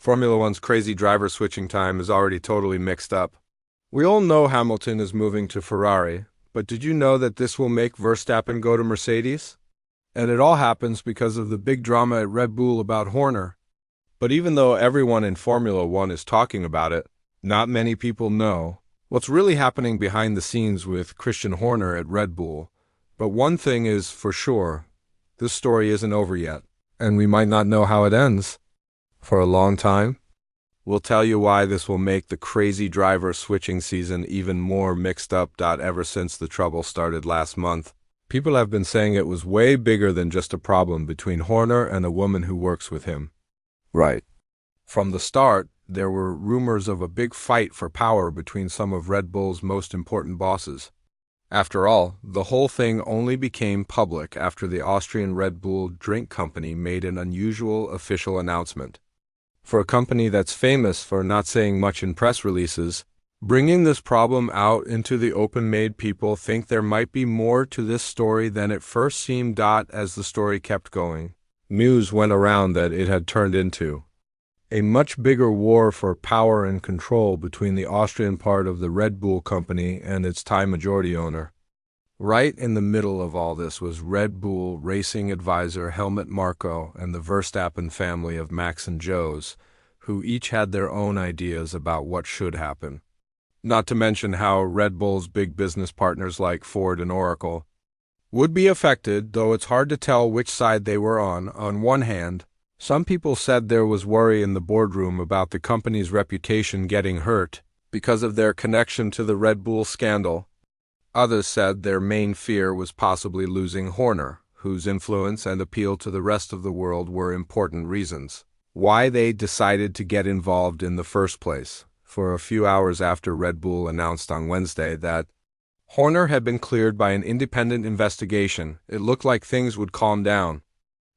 Formula One's crazy driver switching time is already totally mixed up. We all know Hamilton is moving to Ferrari, but did you know that this will make Verstappen go to Mercedes? And it all happens because of the big drama at Red Bull about Horner. But even though everyone in Formula One is talking about it, not many people know what's really happening behind the scenes with Christian Horner at Red Bull. But one thing is for sure, this story isn't over yet, and we might not know how it ends for a long time. We'll tell you why this will make the crazy driver switching season even more mixed up. Ever since the trouble started last month, people have been saying it was way bigger than just a problem between Horner and a woman who works with him. Right. From the start, there were rumors of a big fight for power between some of Red Bull's most important bosses. After all, the whole thing only became public after the Austrian Red Bull drink company made an unusual official announcement. For a company that's famous for not saying much in press releases, bringing this problem out into the open made people think there might be more to this story than it first seemed. As the story kept going, news went around that it had turned into a much bigger war for power and control between the Austrian part of the Red Bull company and its Thai majority owner. Right in the middle of all this was Red Bull racing advisor Helmut Marko and the Verstappen family of Max and Joes, who each had their own ideas about what should happen. Not to mention how Red Bull's big business partners like Ford and Oracle would be affected, though it's hard to tell which side they were on. On one hand, some people said there was worry in the boardroom about the company's reputation getting hurt because of their connection to the Red Bull scandal. Others said their main fear was possibly losing Horner, whose influence and appeal to the rest of the world were important reasons why they decided to get involved in the first place. For a few hours after Red Bull announced on Wednesday that Horner had been cleared by an independent investigation, it looked like things would calm down.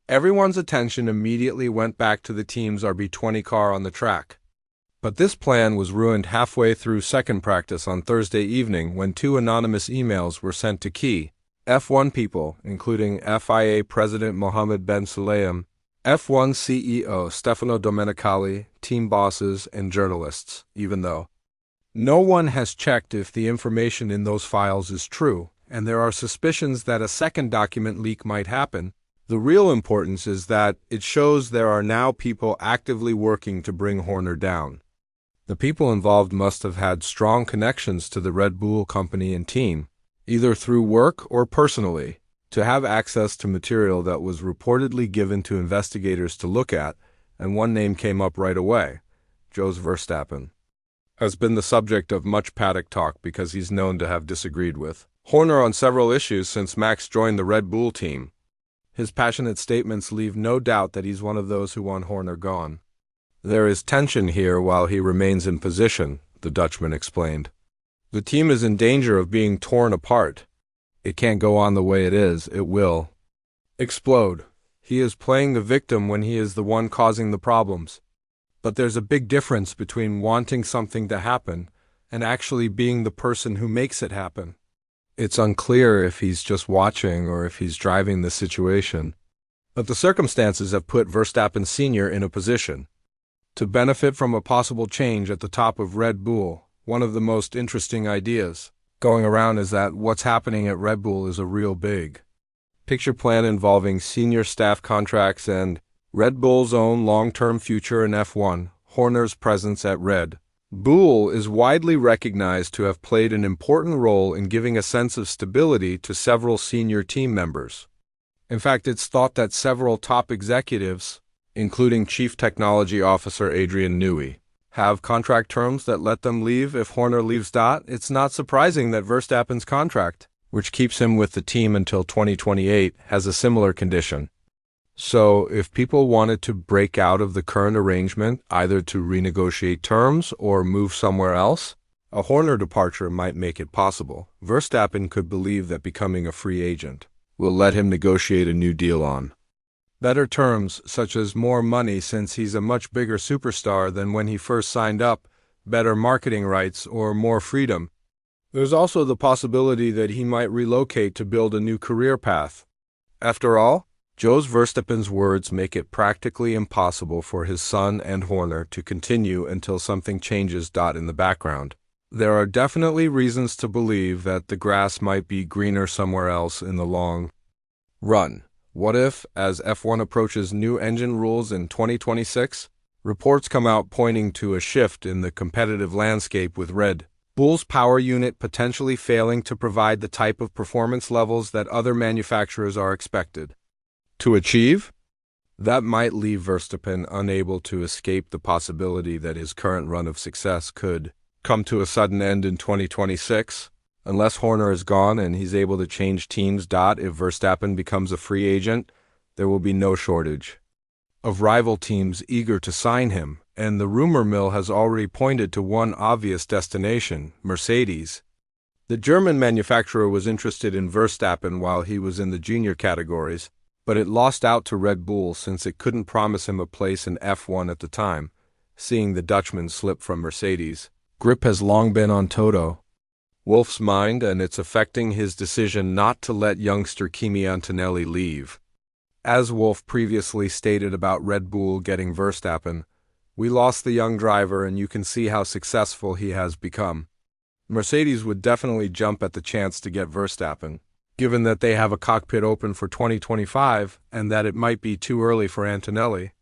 Everyone's attention immediately went back to the team's RB20 car on the track. But this plan was ruined halfway through second practice on Thursday evening when two anonymous emails were sent to key F1 people, including FIA President Mohammed Ben Sulayem, F1 CEO Stefano Domenicali, team bosses, and journalists, even though no one has checked if the information in those files is true, and there are suspicions that a second document leak might happen. The real importance is that it shows there are now people actively working to bring Horner down. The people involved must have had strong connections to the Red Bull company and team, either through work or personally, to have access to material that was reportedly given to investigators to look at, and one name came up right away. Jos Verstappen has been the subject of much paddock talk because he's known to have disagreed with Horner on several issues since Max joined the Red Bull team. His passionate statements leave no doubt that he's one of those who want Horner gone. There is tension here while he remains in position, the Dutchman explained. The team is in danger of being torn apart. It can't go on the way it is. It will explode. He is playing the victim when he is the one causing the problems. But there's a big difference between wanting something to happen and actually being the person who makes it happen. It's unclear if he's just watching or if he's driving the situation. But the circumstances have put Verstappen Sr. in a position to benefit from a possible change at the top of Red Bull. One of the most interesting ideas going around is that what's happening at Red Bull is a real big picture plan involving senior staff contracts and Red Bull's own long-term future in F1. Horner's presence at Red Bull is widely recognized to have played an important role in giving a sense of stability to several senior team members. In fact, it's thought that several top executives, including Chief Technology Officer Adrian Newey, have contract terms that let them leave if Horner leaves. It's not surprising that Verstappen's contract, which keeps him with the team until 2028, has a similar condition. So, if people wanted to break out of the current arrangement, either to renegotiate terms or move somewhere else, a Horner departure might make it possible. Verstappen could believe that becoming a free agent will let him negotiate a new deal on better terms, such as more money since he's a much bigger superstar than when he first signed up, better marketing rights, or more freedom. There's also the possibility that he might relocate to build a new career path. After all, Jos Verstappen's words make it practically impossible for his son and Horner to continue until something changes. In the background, there are definitely reasons to believe that the grass might be greener somewhere else in the long run. What if, as F1 approaches new engine rules in 2026, reports come out pointing to a shift in the competitive landscape with Red Bull's power unit potentially failing to provide the type of performance levels that other manufacturers are expected to achieve? That might leave Verstappen unable to escape the possibility that his current run of success could come to a sudden end in 2026, unless Horner is gone and he's able to change teams. If Verstappen becomes a free agent, there will be no shortage of rival teams eager to sign him, and the rumor mill has already pointed to one obvious destination: Mercedes. The German manufacturer was interested in Verstappen while he was in the junior categories, but it lost out to Red Bull since it couldn't promise him a place in F1 at the time, seeing the Dutchman slip from Mercedes. Grip has long been on Toto Wolff's mind, and it's affecting his decision not to let youngster Kimi Antonelli leave. As Wolff previously stated about Red Bull getting Verstappen, "We lost the young driver and you can see how successful he has become." Mercedes would definitely jump at the chance to get Verstappen, given that they have a cockpit open for 2025 and that it might be too early for Antonelli.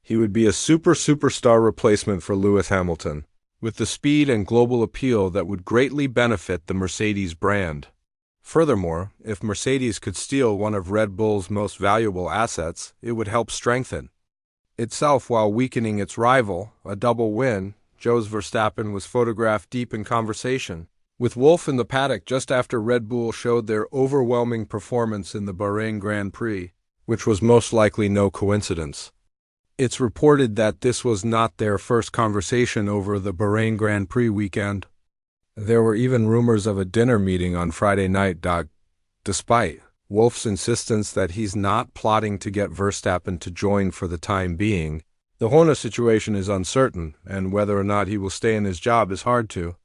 He would be a superstar replacement for Lewis Hamilton, with the speed and global appeal that would greatly benefit the Mercedes brand. Furthermore, if Mercedes could steal one of Red Bull's most valuable assets, it would help strengthen itself while weakening its rival. A double win. Jos Verstappen was photographed deep in conversation with Wolff in the paddock just after Red Bull showed their overwhelming performance in the Bahrain Grand Prix, which was most likely no coincidence. It's reported that this was not their first conversation over the Bahrain Grand Prix weekend. There were even rumors of a dinner meeting on Friday night. Despite Wolff's insistence that he's not plotting to get Verstappen to join for the time being, the Horner situation is uncertain, and whether or not he will stay in his job is hard to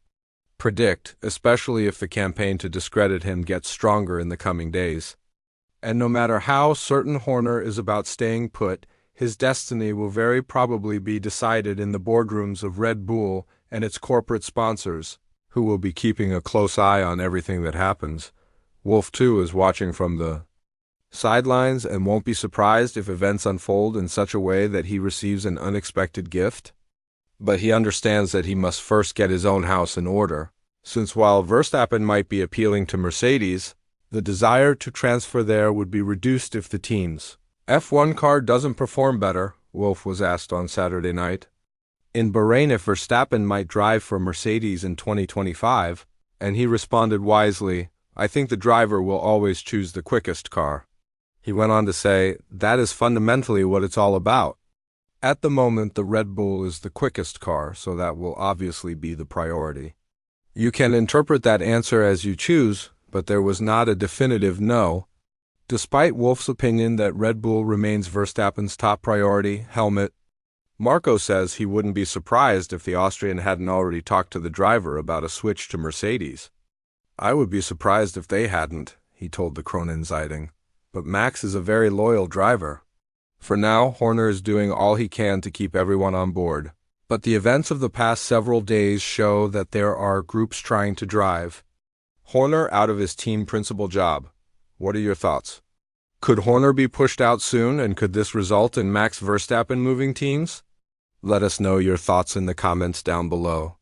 predict, especially if the campaign to discredit him gets stronger in the coming days. And no matter how certain Horner is about staying put, his destiny will very probably be decided in the boardrooms of Red Bull and its corporate sponsors, who will be keeping a close eye on everything that happens. Wolff, too, is watching from the sidelines and won't be surprised if events unfold in such a way that he receives an unexpected gift. But he understands that he must first get his own house in order, since while Verstappen might be appealing to Mercedes, the desire to transfer there would be reduced if the team's F1 car doesn't perform better. Wolff was asked on Saturday night in Bahrain if Verstappen might drive for Mercedes in 2025, and he responded wisely, "I think the driver will always choose the quickest car." He went on to say, "That is fundamentally what it's all about. At the moment, the Red Bull is the quickest car, so that will obviously be the priority." You can interpret that answer as you choose, but there was not a definitive no. Despite Wolff's opinion that Red Bull remains Verstappen's top priority, Helmut Marko says he wouldn't be surprised if the Austrian hadn't already talked to the driver about a switch to Mercedes. "I would be surprised if they hadn't," he told the Kronen Zeitung. "But Max is a very loyal driver." For now, Horner is doing all he can to keep everyone on board. But the events of the past several days show that there are groups trying to drive Horner out of his team principal job. What are your thoughts? Could Horner be pushed out soon, and could this result in Max Verstappen moving teams? Let us know your thoughts in the comments down below.